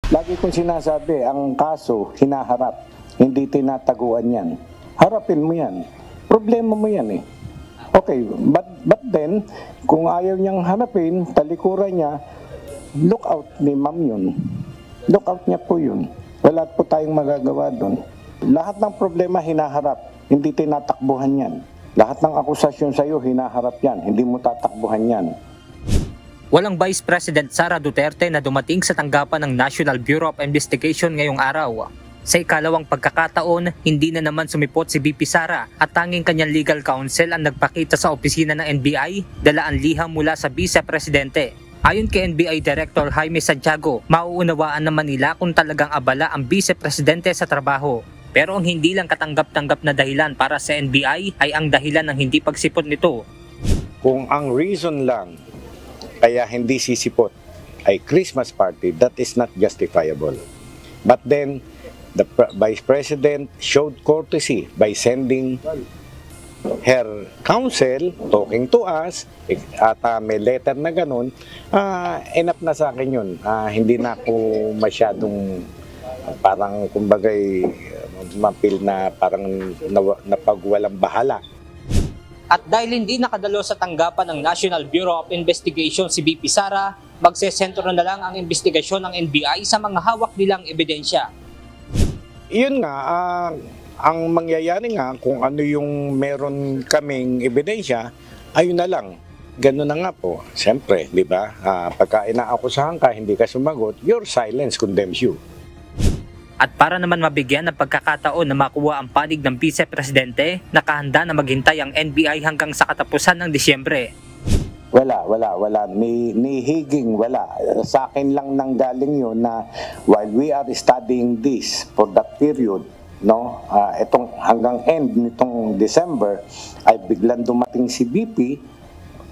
Lagi kong sinasabi, ang kaso, hinaharap, hindi tinataguan yan. Harapin mo yan. Problema mo yan eh. Okay, but then, kung ayaw niyang harapin, talikuran niya, look out ni ma'am yun. Look out niya po yun. Wala po tayong magagawa doon. Lahat ng problema hinaharap, hindi tinatakbuhan yan. Lahat ng akusasyon sa iyo, hinaharap yan. Hindi mo tatakbuhan yan. Walang Vice President Sara Duterte na dumating sa tanggapan ng National Bureau of Investigation ngayong araw. Sa ikalawang pagkakataon, hindi na naman sumipot si VP Sara at tanging kanyang legal counsel ang nagpakita sa opisina ng NBI, dala ang liham mula sa Vice Presidente. Ayon kay NBI Director Jaime Santiago, mauunawaan naman nila kung talagang abala ang Vice Presidente sa trabaho. Pero ang hindi lang katanggap-tanggap na dahilan para sa NBI ay ang dahilan ng hindi pagsipot nito. Kung ang reason lang kaya hindi sisipot ay Christmas party, that is not justifiable. But then, the Vice President showed courtesy by sending her counsel talking to us at may letter na ganun. Enough na sa akin yun. Hindi na ako masyadong parang kumbagay mapil na parang napagwalang bahala. At dahil hindi nakadalo sa tanggapan ng National Bureau of Investigation si VP Sara, magsesentro na lang ang investigasyon ng NBI sa mga hawak nilang ebidensya. Yun nga, ang mangyayari nga kung ano yung meron kaming ebidensya, ayun na lang. Ganun na nga po. Siyempre, di ba? Pagka inaakusahan ka, hindi ka sumagot, your silence condemns you. At para naman mabigyan ng pagkakataon na makuha ang panig ng Vice Presidente, nakahanda na maghintay ang NBI hanggang sa katapusan ng Disyembre. Wala. Ni higing wala. Sa akin lang nanggaling yun na while we are studying this for that period, no, itong hanggang end nitong December, ay biglang dumating si VP,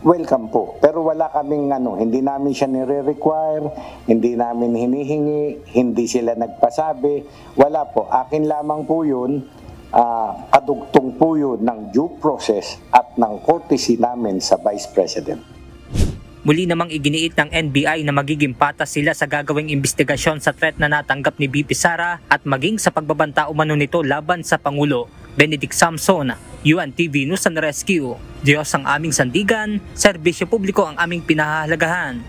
welcome po. Pero wala kaming hindi namin siya nire-require, hindi namin hinihingi, hindi sila nagpasabi. Wala po. Akin lamang po yun, kadugtong po yun ng due process at ng courtesy namin sa Vice President. Muli namang iginiit ng NBI na magiging patas sila sa gagawing investigasyon sa threat na natanggap ni VP Sara at maging sa pagbabanta umano nito laban sa Pangulo. Benedict Samson, UNTV News and Rescue. Diyos ang aming sandigan, serbisyo publiko ang aming pinahahalagahan.